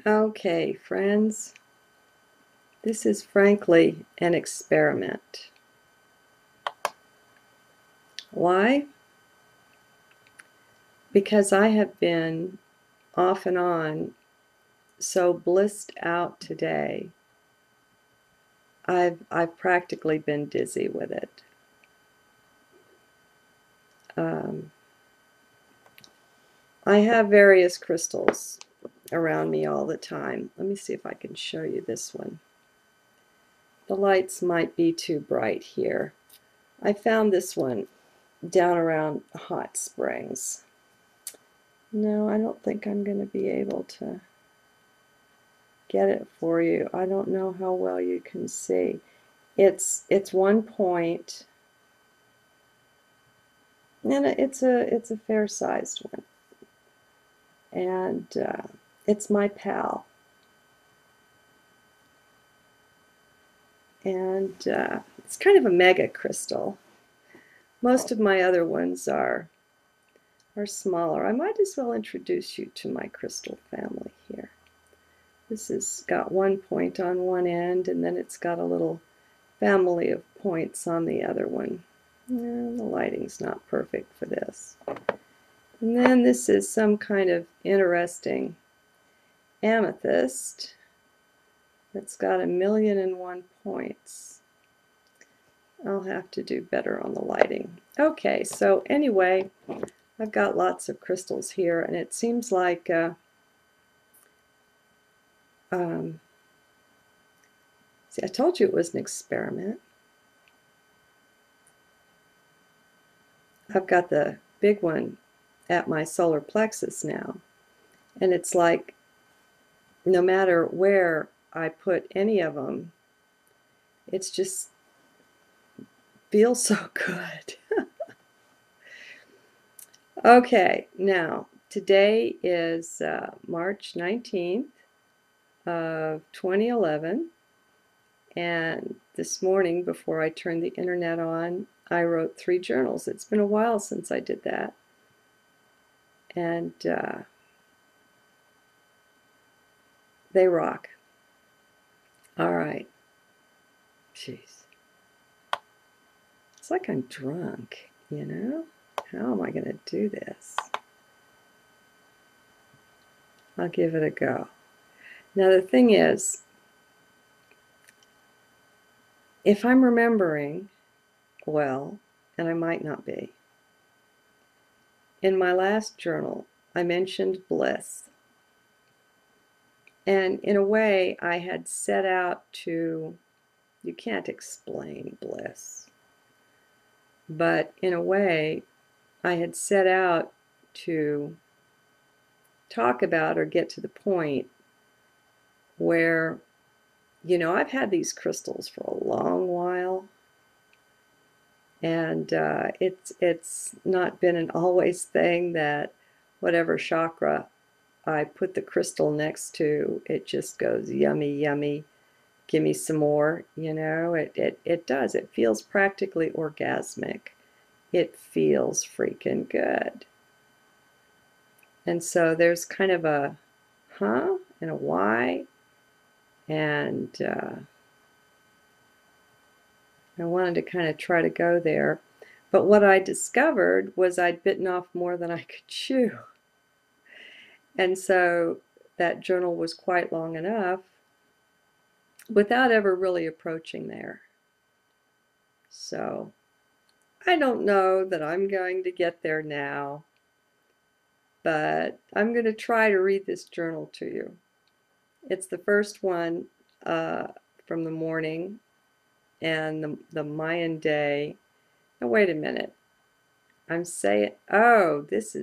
Okay, friends, this is frankly an experiment. Why? Because I have been off and on so blissed out today. I've practically been dizzy with it. I have various crystals around me all the time. Let me see if I can show you this one. The lights might be too bright here. I found this one down around Hot Springs. No, I don't think I'm going to be able to get it for you. I don't know how well you can see. It's 1 point, and it's a fair-sized one, and it's my pal. And it's kind of a mega crystal. Most of my other ones are smaller. I might as well introduce you to my crystal family here. This has got 1 point on one end, and then it's got a little family of points on the other one. The lighting's not perfect for this. And then this is some kind of interesting amethyst that's got 1,000,001 points. I'll have to do better on the lighting. Okay, so anyway, I've got lots of crystals here, and it seems like see, I told you it was an experiment. I've got the big one at my solar plexus now, and it's like no matter where I put any of them, it's just feels so good. Okay, now today is March 19th of 2011, and this morning before I turned the internet on, I wrote 3 journals. It's been a while since I did that, and they rock. All right. Jeez. It's like I'm drunk, you know? How am I going to do this? I'll give it a go. Now the thing is, if I'm remembering well, and I might not be, in my last journal I mentioned bliss. And in a way I had set out to, you can't explain bliss, but in a way I had set out to talk about or get to the point where, you know, I've had these crystals for a long while, and it's not been an always thing that whatever chakra I put the crystal next to, it just goes yummy, yummy, give me some more, you know. It does. It feels practically orgasmic. It feels freaking good. And so there's kind of a huh and a why, and I wanted to kind of try to go there. But what I discovered was I'd bitten off more than I could chew. And so that journal was quite long enough without ever really approaching there. So I don't know that I'm going to get there now, but I'm going to try to read this journal to you. It's the first one from the morning and the Mayan day. Now wait a minute. I'm saying, oh, this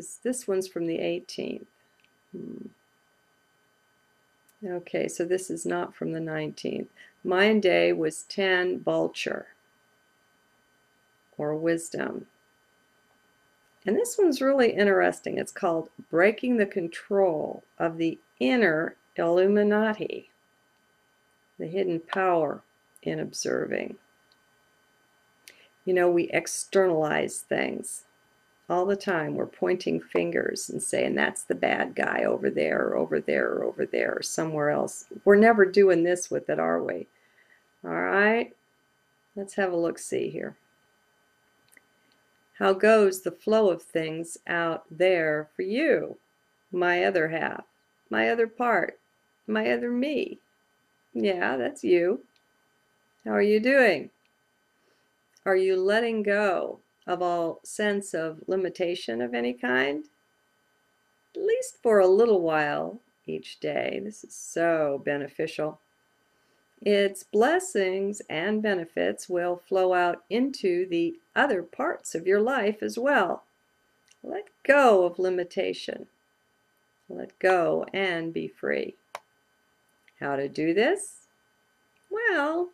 one's from the 18th. Okay, so this is not from the 19th. Mayan day was 10 Vulture, or Wisdom. And this one's really interesting. It's called Breaking the Control of the Inner Illuminati, the hidden power in observing. You know, we externalize things. All the time we're pointing fingers and saying, that's the bad guy over there, or over there, or over there, or somewhere else. We're never doing this with it, are we? All right, let's have a look-see here. How goes the flow of things out there for you? My other half, my other part, my other me. Yeah, that's you. How are you doing? Are you letting go of all sense of limitation of any kind? At least for a little while each day. This is so beneficial. Its blessings and benefits will flow out into the other parts of your life as well. Let go of limitation. Let go and be free. How to do this? Well,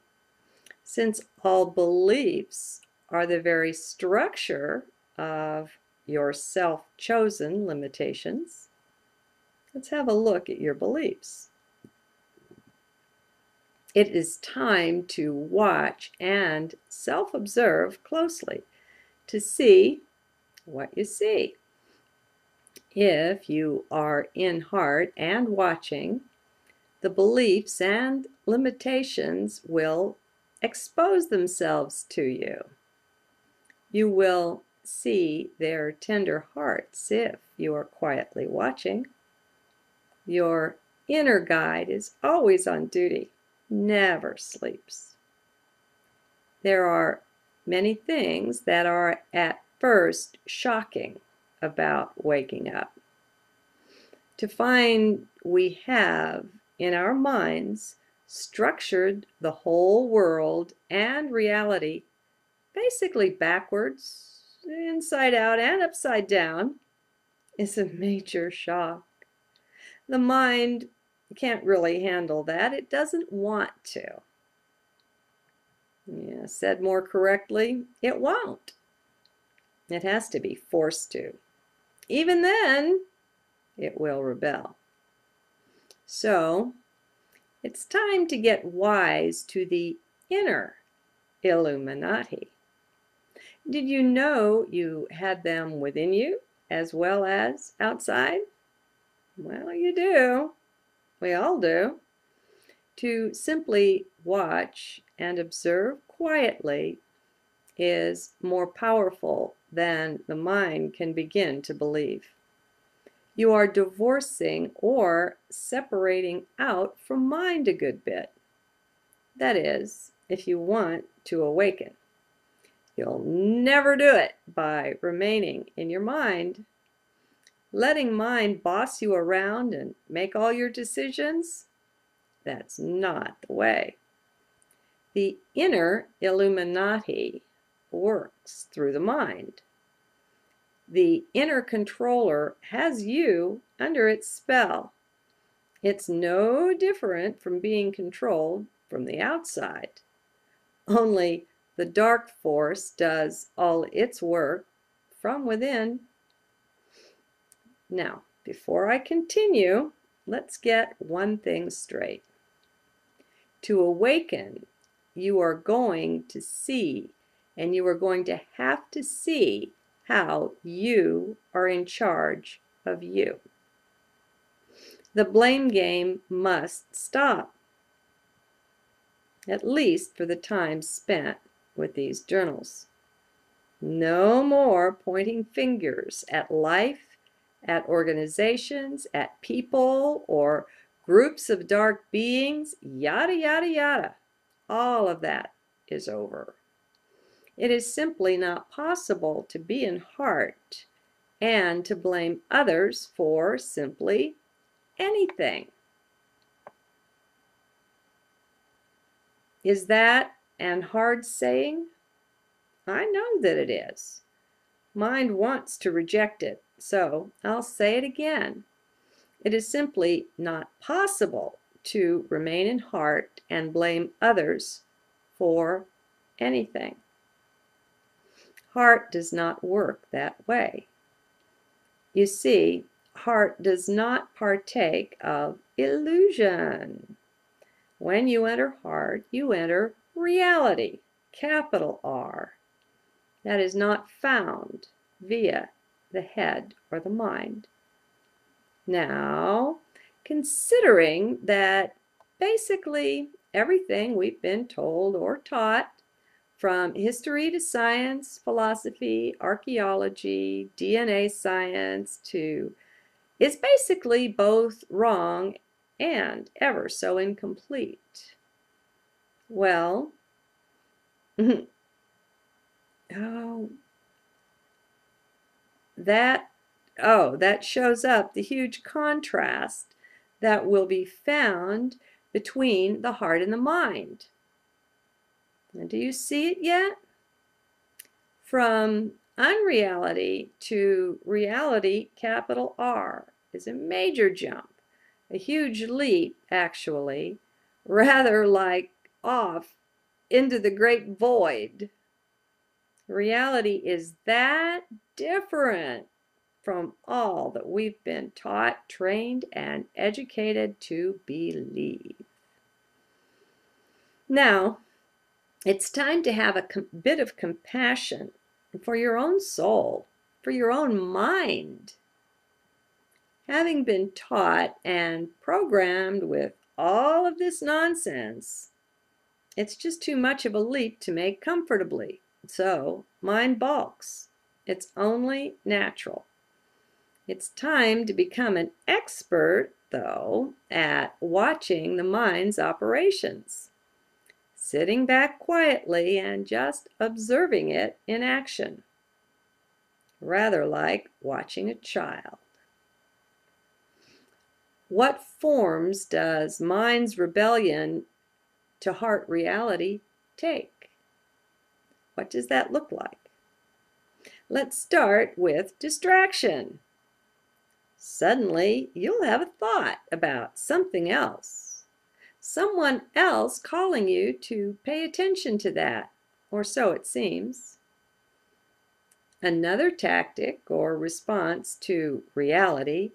since all beliefs are the very structure of your self-chosen limitations, let's have a look at your beliefs. It is time to watch and self-observe closely to see what you see. If you are in heart and watching, the beliefs and limitations will expose themselves to you. You will see their tender hearts if you are quietly watching. Your inner guide is always on duty, never sleeps. There are many things that are at first shocking about waking up. To find we have in our minds structured the whole world and reality basically backwards, inside out, and upside down is a major shock. The mind can't really handle that. It doesn't want to. Yeah, said more correctly, it won't. It has to be forced to. Even then, it will rebel. So, it's time to get wise to the inner Illuminati. Did you know you had them within you as well as outside? Well, you do. We all do. To simply watch and observe quietly is more powerful than the mind can begin to believe. You are divorcing or separating out from mind a good bit. That is, if you want to awaken. You'll never do it by remaining in your mind. Letting mind boss you around and make all your decisions, that's not the way. The inner Illuminati works through the mind. The inner controller has you under its spell. It's no different from being controlled from the outside. Only the dark force does all its work from within. Now, before I continue, let's get one thing straight. To awaken, you are going to see, and you are going to have to see how you are in charge of you. The blame game must stop, at least for the time spent with these journals. No more pointing fingers at life, at organizations, at people, or groups of dark beings, yada, yada, yada. All of that is over. It is simply not possible to be in heart and to blame others for simply anything. Is that an hard saying? I know that it is. Mind wants to reject it, so I'll say it again. It is simply not possible to remain in heart and blame others for anything. Heart does not work that way. You see, heart does not partake of illusion. When you enter heart, you enter reality, capital R. That is not found via the head or the mind. Now, considering that basically everything we've been told or taught, from history to science, philosophy, archaeology, DNA science, is basically both wrong and ever so incomplete. Well, oh, that shows up the huge contrast that will be found between the heart and the mind. Now, do you see it yet? From unreality to reality, capital R, is a major jump, a huge leap, actually, rather like off into the great void. Reality is that different from all that we've been taught, trained, and educated to believe. Now, it's time to have a bit of compassion for your own soul, for your own mind. Having been taught and programmed with all of this nonsense, it's just too much of a leap to make comfortably. So, mind balks. It's only natural. It's time to become an expert, though, at watching the mind's operations, sitting back quietly and just observing it in action, rather like watching a child. What forms does mind's rebellion to heart reality take? What does that look like? Let's start with distraction. Suddenly, you'll have a thought about something else. Someone else calling you to pay attention to that, or so it seems. Another tactic or response to reality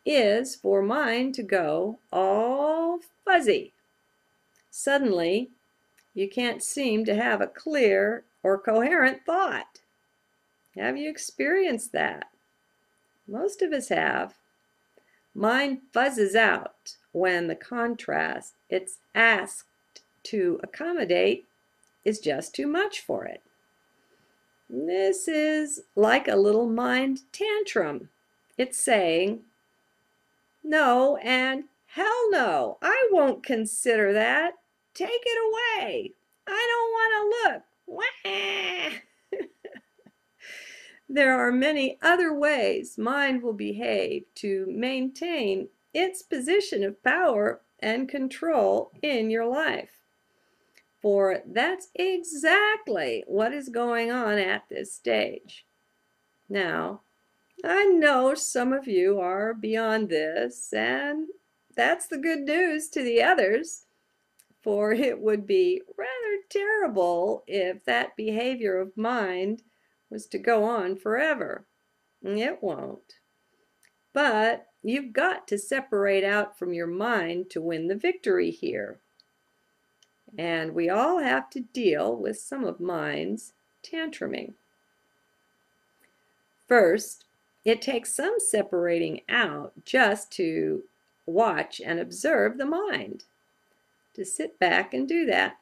is for mind to go all fuzzy. Suddenly, you can't seem to have a clear or coherent thought. Have you experienced that? Most of us have. Mind fuzzes out when the contrast it's asked to accommodate is just too much for it. This is like a little mind tantrum. It's saying, no and hell no, I won't consider that. Take it away. I don't want to look. Wah! There are many other ways mind will behave to maintain its position of power and control in your life. For that's exactly what is going on at this stage. Now, I know some of you are beyond this, and that's the good news to the others, for it would be rather terrible if that behavior of mind was to go on forever. It won't. But you've got to separate out from your mind to win the victory here. And we all have to deal with some of mind's tantruming. First, it takes some separating out just to watch and observe the mind, to sit back and do that.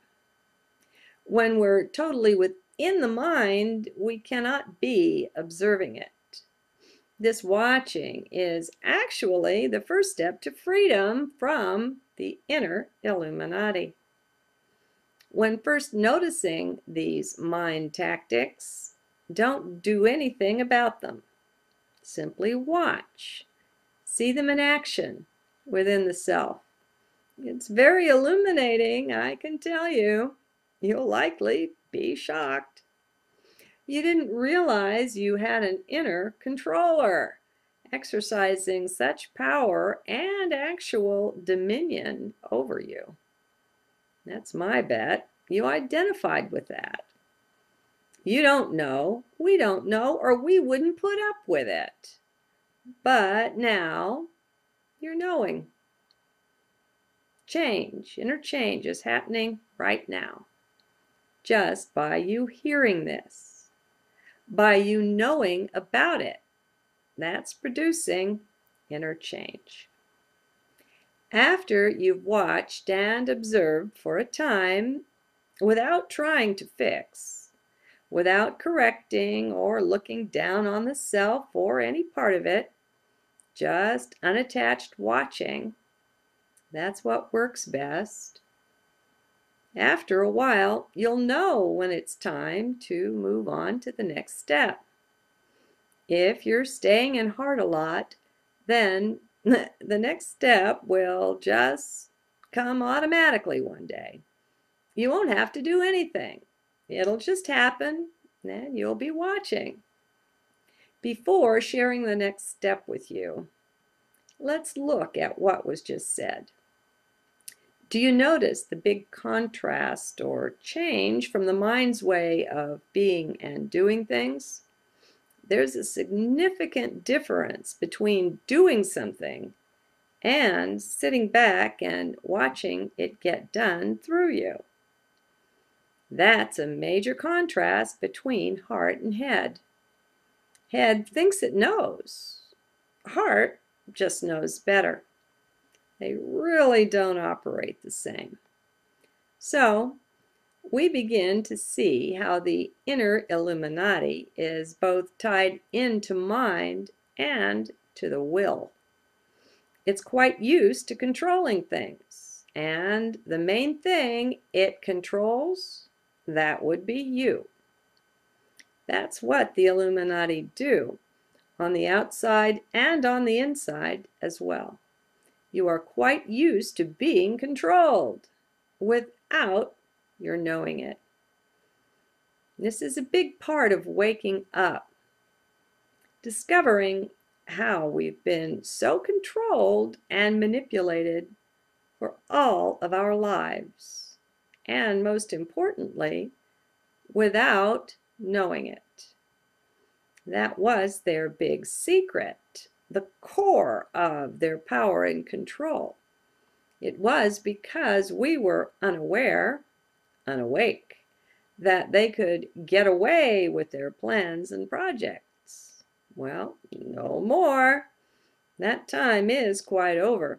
When we're totally within the mind, we cannot be observing it. This watching is actually the first step to freedom from the inner Illuminati. When first noticing these mind tactics, don't do anything about them. Simply watch. See them in action within the self. It's very illuminating, I can tell you. You'll likely be shocked. You didn't realize you had an inner controller exercising such power and actual dominion over you. That's my bet. You identified with that. You don't know, we don't know, or we wouldn't put up with it. But now, you're knowing. Change, inner change is happening right now. Just by you hearing this. By you knowing about it. That's producing inner change. After you've watched and observed for a time, without trying to fix, without correcting or looking down on the self or any part of it, just unattached watching, that's what works best. After a while, you'll know when it's time to move on to the next step. If you're staying in heart a lot, then the next step will just come automatically one day. You won't have to do anything. It'll just happen, and you'll be watching. Before sharing the next step with you, let's look at what was just said. Do you notice the big contrast or change from the mind's way of being and doing things? There's a significant difference between doing something and sitting back and watching it get done through you. That's a major contrast between heart and head. Head thinks it knows. Heart just knows better. They really don't operate the same. So, we begin to see how the inner Illuminati is both tied into mind and to the will. It's quite used to controlling things, and the main thing it controls, that would be you. That's what the Illuminati do, on the outside and on the inside as well. You are quite used to being controlled without your knowing it. This is a big part of waking up, discovering how we've been so controlled and manipulated for all of our lives, and most importantly, without knowing it. That was their big secret, the core of their power and control. It was because we were unaware, unawake, that they could get away with their plans and projects. Well, no more. That time is quite over.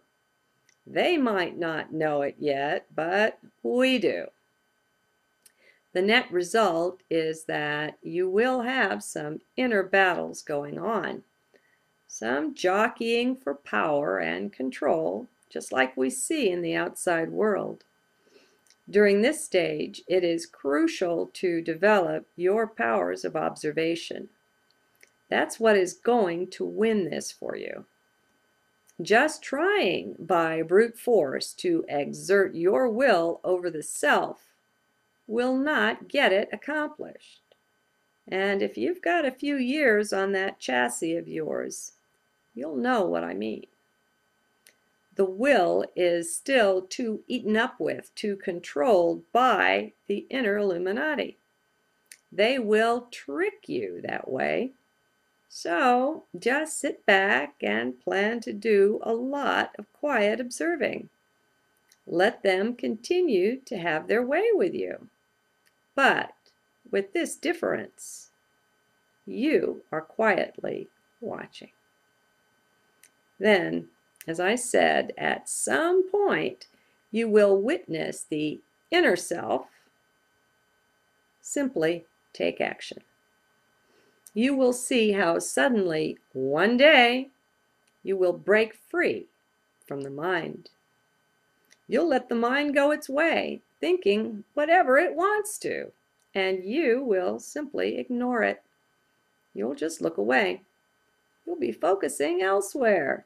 They might not know it yet, but we do. The net result is that you will have some inner battles going on, some jockeying for power and control, just like we see in the outside world. During this stage, it is crucial to develop your powers of observation. That's what is going to win this for you. Just trying by brute force to exert your will over the self will not get it accomplished. And if you've got a few years on that chassis of yours, you'll know what I mean. The will is still too eaten up with, too controlled by the inner Illuminati. They will trick you that way. So just sit back and plan to do a lot of quiet observing. Let them continue to have their way with you. But with this difference, you are quietly watching. Then, as I said, at some point, you will witness the inner self simply take action. You will see how suddenly, one day, you will break free from the mind. You'll let the mind go its way, thinking whatever it wants to, and you will simply ignore it. You'll just look away. You'll be focusing elsewhere.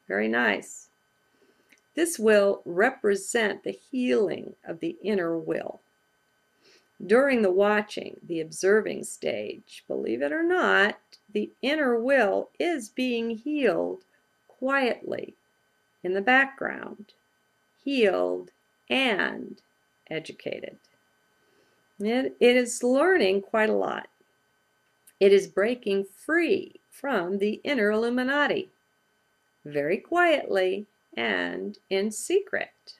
Very nice. This will represent the healing of the inner will. During the watching, the observing stage, believe it or not, the inner will is being healed quietly in the background, healed and educated. It is learning quite a lot. It is breaking free from the inner Illuminati, very quietly and in secret,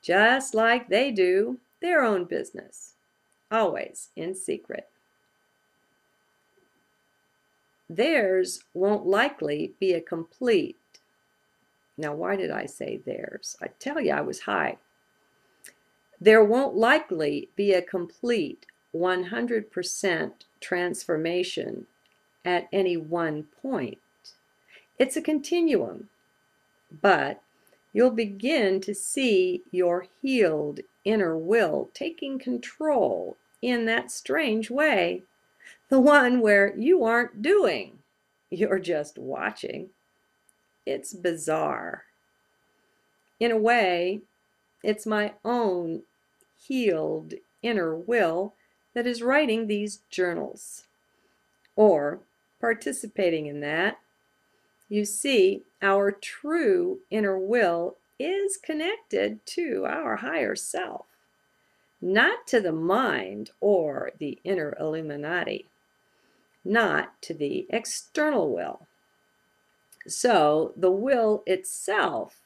just like they do their own business, always in secret. theirs won't likely be a complete. Now, why did I say theirs? I tell you, I was high. There won't likely be a complete 100% transformation at any one point. It's a continuum, but you'll begin to see your healed inner will taking control in that strange way, the one where you aren't doing, you're just watching. It's bizarre. In a way, it's my own healed inner will that is writing these journals, or participating in that. You see, our true inner will is connected to our higher self, not to the mind or the inner Illuminati, not to the external will. So the will itself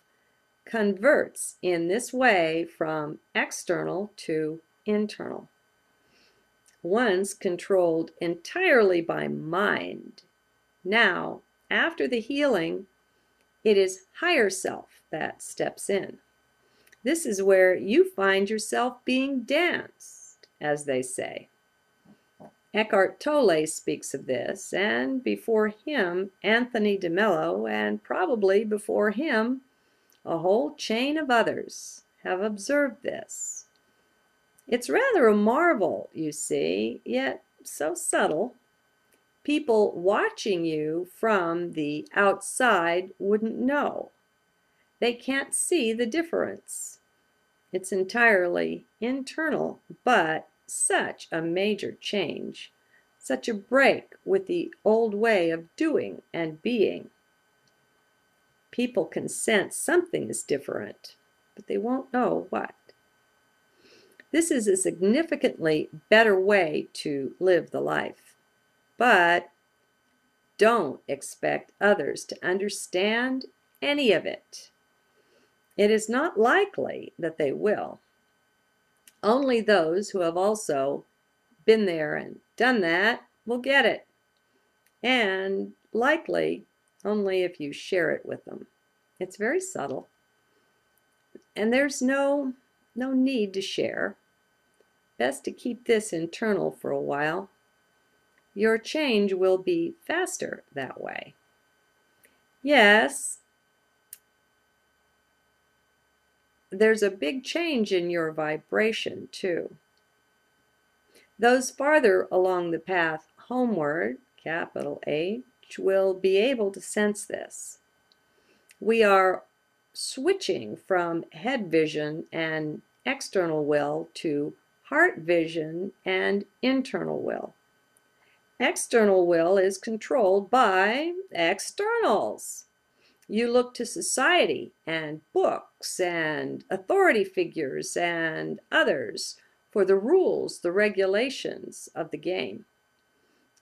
converts in this way from external to internal. Once controlled entirely by mind, now, after the healing, it is higher self that steps in. This is where you find yourself being danced, as they say. Eckhart Tolle speaks of this, and before him, Anthony de Mello, and probably before him, a whole chain of others have observed this. It's rather a marvel, you see, yet so subtle. People watching you from the outside wouldn't know. They can't see the difference. It's entirely internal, but such a major change, such a break with the old way of doing and being. People can sense something is different, but they won't know what. This is a significantly better way to live the life, but don't expect others to understand any of it. It is not likely that they will. Only those who have also been there and done that will get it, and likely only if you share it with them. It's very subtle, and there's no need to share. Best to keep this internal for a while. Your change will be faster that way. Yes, there's a big change in your vibration too. Those farther along the path homeward, capital H, will be able to sense this. We are switching from head vision and external will to heart vision and internal will. External will is controlled by externals. You look to society and books and authority figures and others for the rules, the regulations of the game.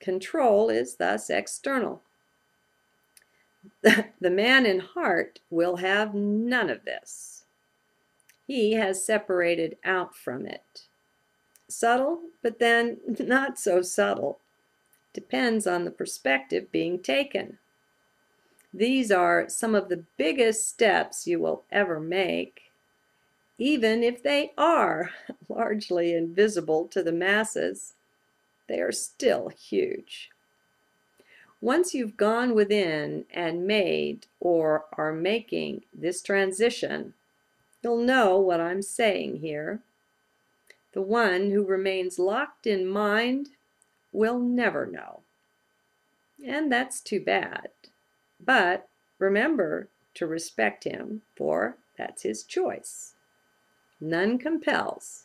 Control is thus external. The man in heart will have none of this. He has separated out from it. Subtle, but then not so subtle. Depends on the perspective being taken. These are some of the biggest steps you will ever make, even if they are largely invisible to the masses. They are still huge. Once you've gone within and made or are making this transition, you'll know what I'm saying here. The one who remains locked in mind will never know. And that's too bad. But remember to respect him, for that's his choice. None compels.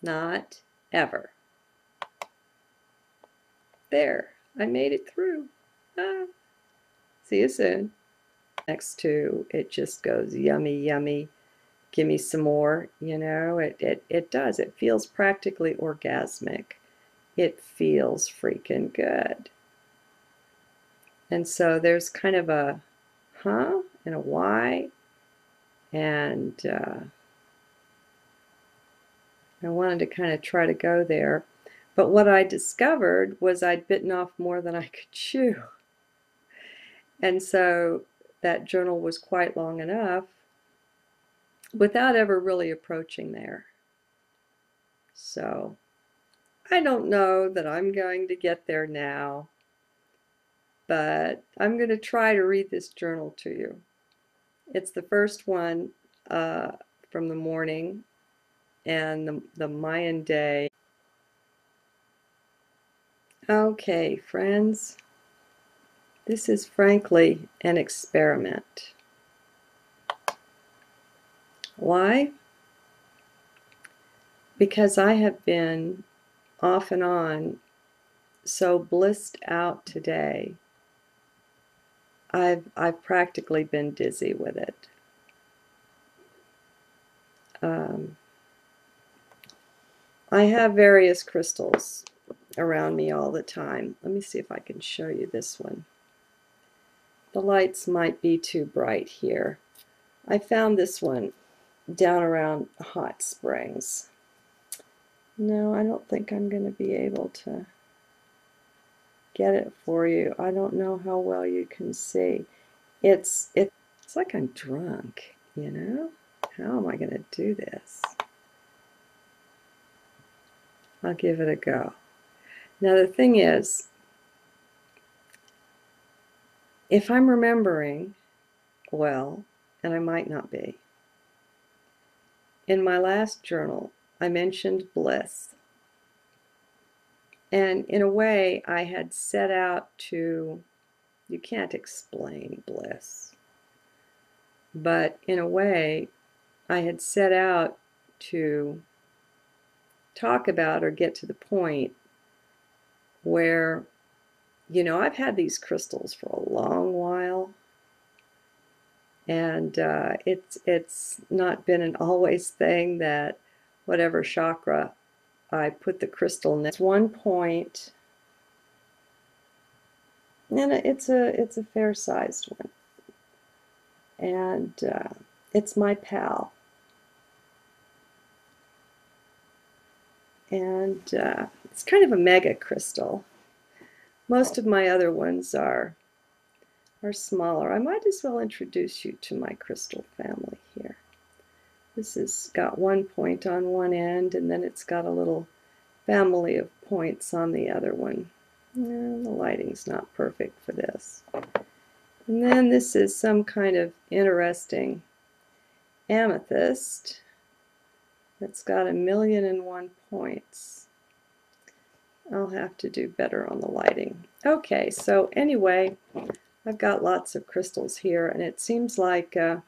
Not ever. There, I made it through. See you soon. Next to it just goes yummy, yummy. Give me some more. You know, it does. It feels practically orgasmic. It feels freaking good. And so there's kind of a huh and a why. And I wanted to kind of try to go there. But what I discovered was I'd bitten off more than I could chew. And so that journal was quite long enough without ever really approaching there. So I don't know that I'm going to get there now, but I'm going to try to read this journal to you. It's the first one from the morning and the Mayan day. Okay, friends, this is frankly an experiment. Why? Because I have been off and on so blissed out today. I've practically been dizzy with it. I have various crystals around me all the time. Let me see if I can show you this one. The lights might be too bright here. I found this one down around hot springs. No, I don't think I'm going to be able to get it for you. I don't know how well you can see. It's like I'm drunk, you know? How am I going to do this? I'll give it a go. Now the thing is, if I'm remembering well, and I might not be, in my last journal I mentioned bliss. And in a way I had set out to, you can't explain bliss, but in a way I had set out to talk about or get to the point where, you know, I've had these crystals for a long while, and it's not been an always thing that whatever chakra I put the crystal next. One point, and it's a fair-sized one, and it's my pal, and it's kind of a mega crystal. Most of my other ones are smaller. I might as well introduce you to my crystal family here. This has got one point on one end, and then it's got a little family of points on the other one. The lighting's not perfect for this. And then this is some kind of interesting amethyst that's got 1,000,001 points. I'll have to do better on the lighting. Okay, so anyway, I've got lots of crystals here, and it seems like see,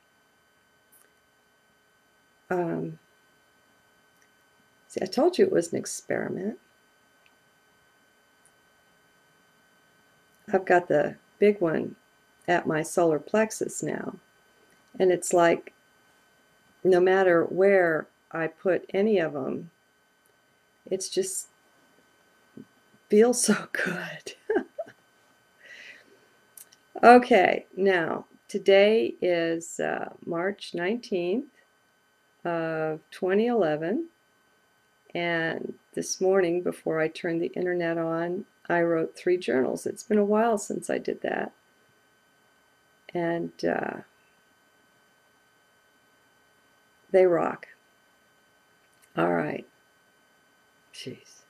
I told you it was an experiment. I've got the big one at my solar plexus now, and it's like no matter where I put any of them, it's just feels so good. Okay, now today is March 19th of 2011, and this morning before I turned the internet on, I wrote 3 journals. It's been a while since I did that, and they rock. All right. Jeez.